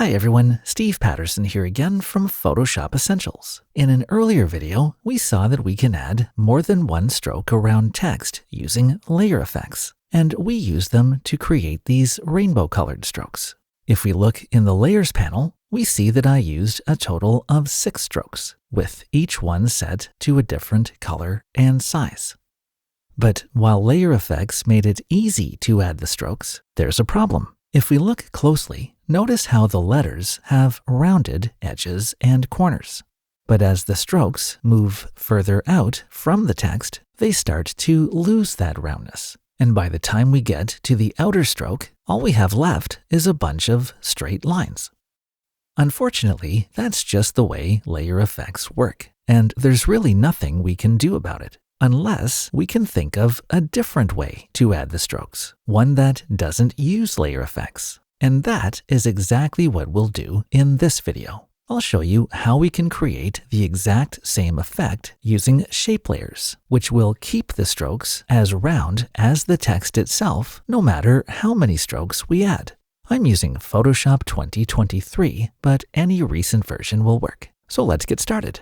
Hi everyone, Steve Patterson here again from Photoshop Essentials. In an earlier video, we saw that we can add more than one stroke around text using layer effects, and we use them to create these rainbow-colored strokes. If we look in the Layers panel, we see that I used a total of 6 strokes, with each one set to a different color and size. But while layer effects made it easy to add the strokes, there's a problem. If we look closely, notice how the letters have rounded edges and corners. But as the strokes move further out from the text, they start to lose that roundness. And by the time we get to the outer stroke, all we have left is a bunch of straight lines. Unfortunately, that's just the way layer effects work, and there's really nothing we can do about it, unless we can think of a different way to add the strokes, one that doesn't use layer effects. And that is exactly what we'll do in this video. I'll show you how we can create the exact same effect using shape layers, which will keep the strokes as round as the text itself, no matter how many strokes we add. I'm using Photoshop 2023, but any recent version will work. So let's get started.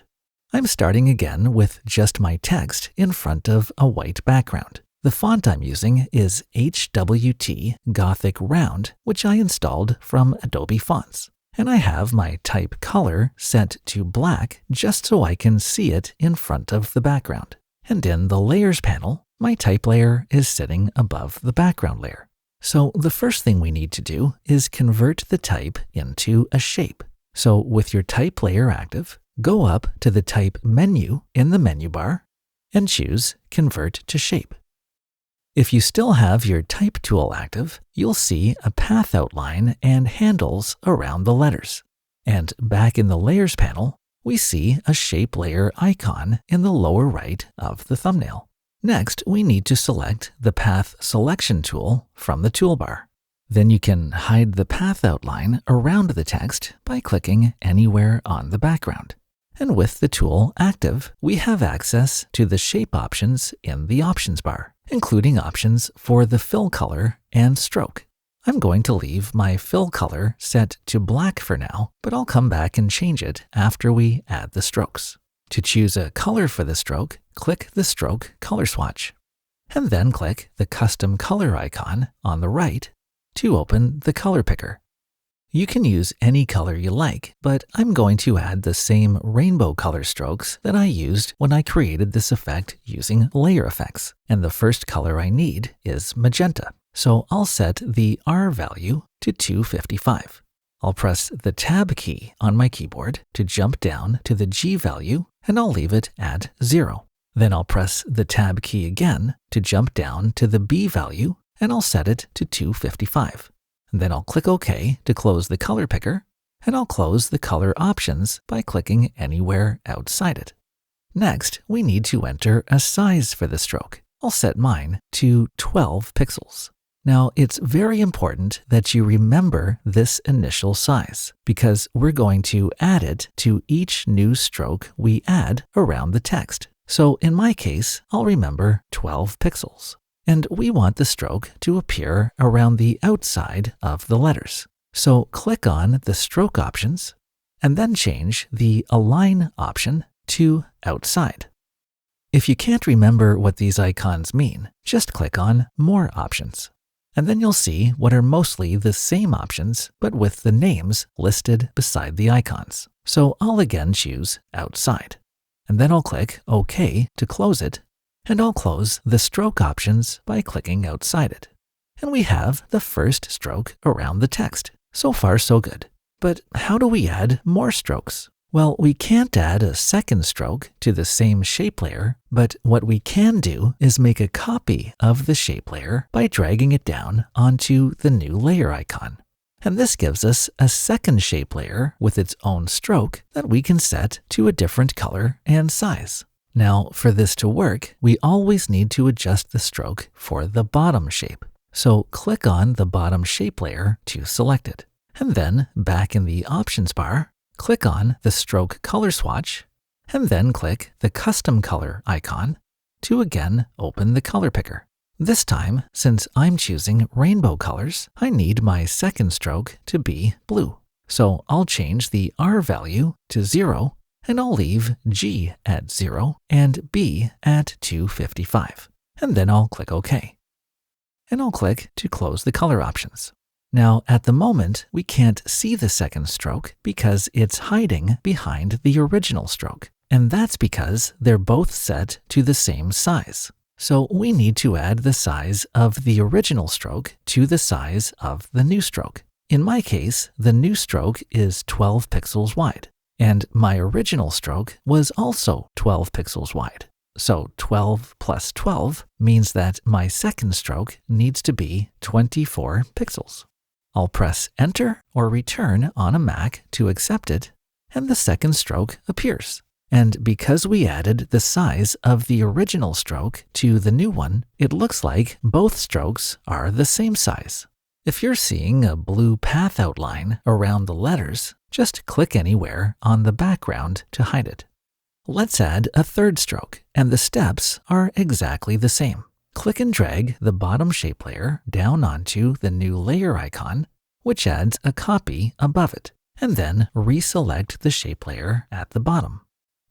I'm starting again with just my text in front of a white background. The font I'm using is HWT Gothic Round, which I installed from Adobe Fonts. And I have my type color set to black just so I can see it in front of the background. And in the Layers panel, my type layer is sitting above the background layer. So the first thing we need to do is convert the type into a shape. So with your type layer active, go up to the Type menu in the menu bar and choose Convert to Shape. If you still have your Type tool active, you'll see a path outline and handles around the letters. And back in the Layers panel, we see a shape layer icon in the lower right of the thumbnail. Next, we need to select the Path Selection tool from the toolbar. Then you can hide the path outline around the text by clicking anywhere on the background. And with the tool active, we have access to the shape options in the options bar, including options for the fill color and stroke. I'm going to leave my fill color set to black for now, but I'll come back and change it after we add the strokes. To choose a color for the stroke, click the Stroke Color Swatch, and then click the Custom Color icon on the right to open the color picker. You can use any color you like, but I'm going to add the same rainbow color strokes that I used when I created this effect using layer effects. And the first color I need is magenta. So I'll set the R value to 255. I'll press the Tab key on my keyboard to jump down to the G value, and I'll leave it at 0. Then I'll press the Tab key again to jump down to the B value, and I'll set it to 255. Then I'll click OK to close the color picker, and I'll close the color options by clicking anywhere outside it. Next, we need to enter a size for the stroke. I'll set mine to 12 pixels. Now, it's very important that you remember this initial size, because we're going to add it to each new stroke we add around the text. So in my case, I'll remember 12 pixels. And we want the stroke to appear around the outside of the letters. So click on the stroke options and then change the Align option to Outside. If you can't remember what these icons mean, just click on More Options. And then you'll see what are mostly the same options, but with the names listed beside the icons. So I'll again choose Outside. And then I'll click OK to close it. And I'll close the stroke options by clicking outside it. And we have the first stroke around the text. So far, so good. But how do we add more strokes? Well, we can't add a second stroke to the same shape layer, but what we can do is make a copy of the shape layer by dragging it down onto the new layer icon. And this gives us a second shape layer with its own stroke that we can set to a different color and size. Now, for this to work, we always need to adjust the stroke for the bottom shape. So click on the bottom shape layer to select it. And then back in the options bar, click on the Stroke Color Swatch, and then click the Custom Color icon to again open the color picker. This time, since I'm choosing rainbow colors, I need my second stroke to be blue. So I'll change the R value to 0, and I'll leave G at 0 and B at 255. And then I'll click OK. And I'll click to close the color options. Now, at the moment, we can't see the second stroke because it's hiding behind the original stroke. And that's because they're both set to the same size. So we need to add the size of the original stroke to the size of the new stroke. In my case, the new stroke is 12 pixels wide, and my original stroke was also 12 pixels wide. So 12 plus 12 means that my second stroke needs to be 24 pixels. I'll press Enter or Return on a Mac to accept it, and the second stroke appears. And because we added the size of the original stroke to the new one, it looks like both strokes are the same size. If you're seeing a blue path outline around the letters, just click anywhere on the background to hide it. Let's add a third stroke, and the steps are exactly the same. Click and drag the bottom shape layer down onto the new layer icon, which adds a copy above it, and then reselect the shape layer at the bottom.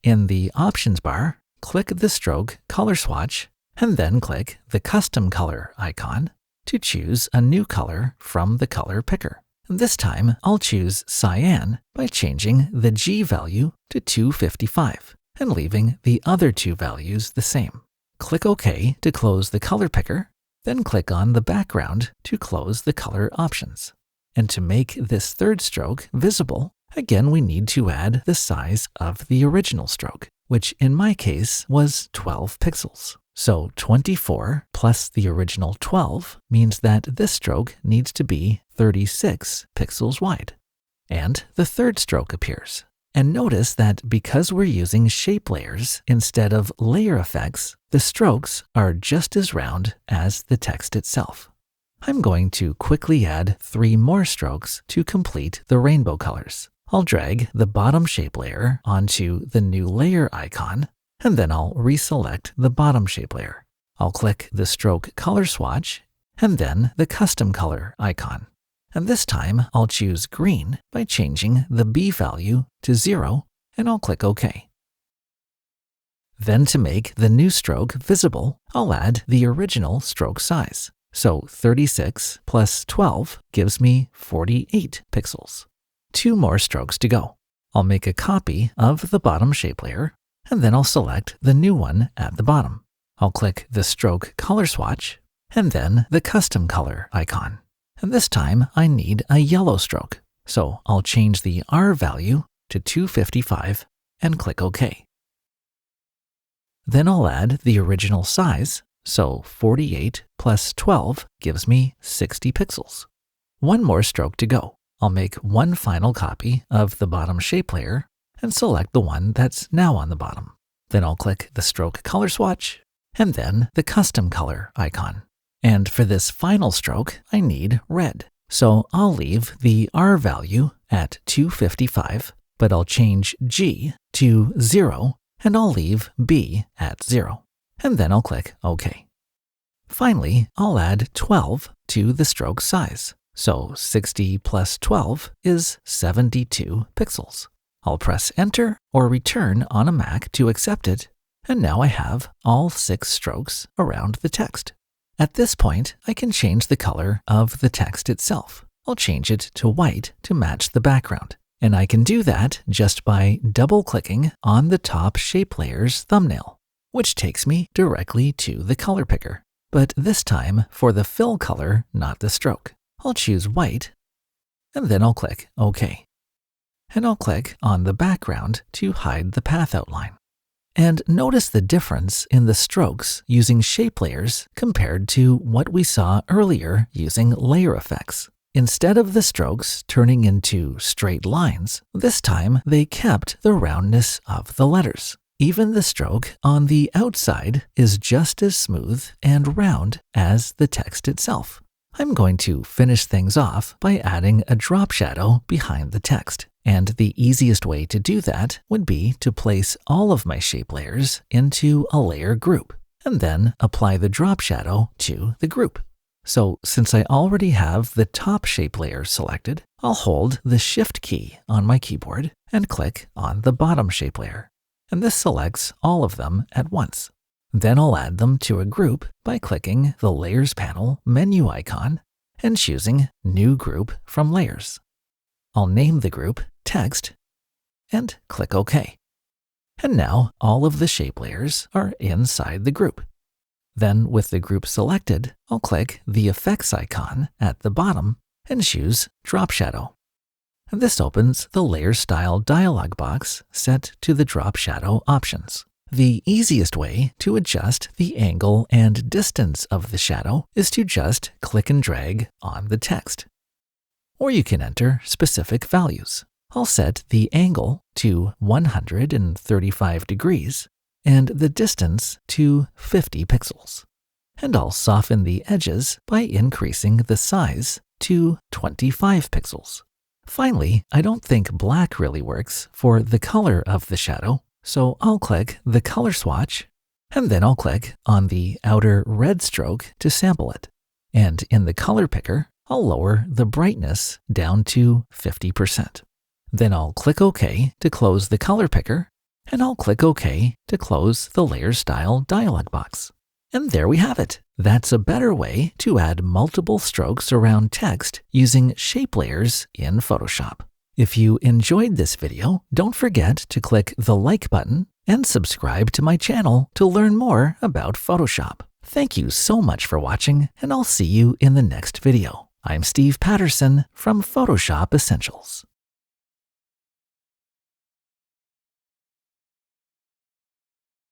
In the options bar, click the stroke color swatch, and then click the custom color icon to choose a new color from the color picker. This time, I'll choose cyan by changing the G value to 255 and leaving the other two values the same. Click OK to close the color picker, then click on the background to close the color options. And to make this third stroke visible, again we need to add the size of the original stroke, which in my case was 12 pixels. So 24 plus the original 12 means that this stroke needs to be 36 pixels wide. And the third stroke appears. And notice that because we're using shape layers instead of layer effects, the strokes are just as round as the text itself. I'm going to quickly add 3 more strokes to complete the rainbow colors. I'll drag the bottom shape layer onto the new layer icon, and then I'll reselect the bottom shape layer. I'll click the stroke color swatch, and then the custom color icon. And this time I'll choose green by changing the B value to 0, and I'll click OK. Then to make the new stroke visible, I'll add the original stroke size. So 36 plus 12 gives me 48 pixels. 2 more strokes to go. I'll make a copy of the bottom shape layer, and then I'll select the new one at the bottom. I'll click the stroke color swatch, and then the custom color icon. And this time I need a yellow stroke, so I'll change the R value to 255 and click OK. Then I'll add the original size, so 48 plus 12 gives me 60 pixels. 1 more stroke to go. I'll make one final copy of the bottom shape layer and select the one that's now on the bottom. Then I'll click the stroke color swatch and then the custom color icon. And for this final stroke, I need red. So I'll leave the R value at 255, but I'll change G to 0 and I'll leave B at 0. And then I'll click OK. Finally, I'll add 12 to the stroke size. So 60 plus 12 is 72 pixels. I'll press Enter or Return on a Mac to accept it, and now I have all 6 strokes around the text. At this point, I can change the color of the text itself. I'll change it to white to match the background, and I can do that just by double-clicking on the top shape layer's thumbnail, which takes me directly to the color picker. But this time for the fill color, not the stroke. I'll choose white, and then I'll click OK. And I'll click on the background to hide the path outline. And notice the difference in the strokes using shape layers compared to what we saw earlier using layer effects. Instead of the strokes turning into straight lines, this time they kept the roundness of the letters. Even the stroke on the outside is just as smooth and round as the text itself. I'm going to finish things off by adding a drop shadow behind the text. And the easiest way to do that would be to place all of my shape layers into a layer group, and then apply the drop shadow to the group. So since I already have the top shape layer selected, I'll hold the Shift key on my keyboard and click on the bottom shape layer. And this selects all of them at once. Then I'll add them to a group by clicking the Layers panel menu icon and choosing New Group from Layers. I'll name the group Text and click OK. And now all of the shape layers are inside the group. Then with the group selected, I'll click the Effects icon at the bottom and choose Drop Shadow. This opens the Layer Style dialog box set to the Drop Shadow options. The easiest way to adjust the angle and distance of the shadow is to just click and drag on the text. Or you can enter specific values. I'll set the angle to 135 degrees and the distance to 50 pixels. And I'll soften the edges by increasing the size to 25 pixels. Finally, I don't think black really works for the color of the shadow, so I'll click the color swatch, and then I'll click on the outer red stroke to sample it. And in the color picker, I'll lower the brightness down to 50%. Then I'll click OK to close the color picker, and I'll click OK to close the Layer Style dialog box. And there we have it. That's a better way to add multiple strokes around text using shape layers in Photoshop. If you enjoyed this video, don't forget to click the like button and subscribe to my channel to learn more about Photoshop. Thank you so much for watching, and I'll see you in the next video. I'm Steve Patterson from Photoshop Essentials.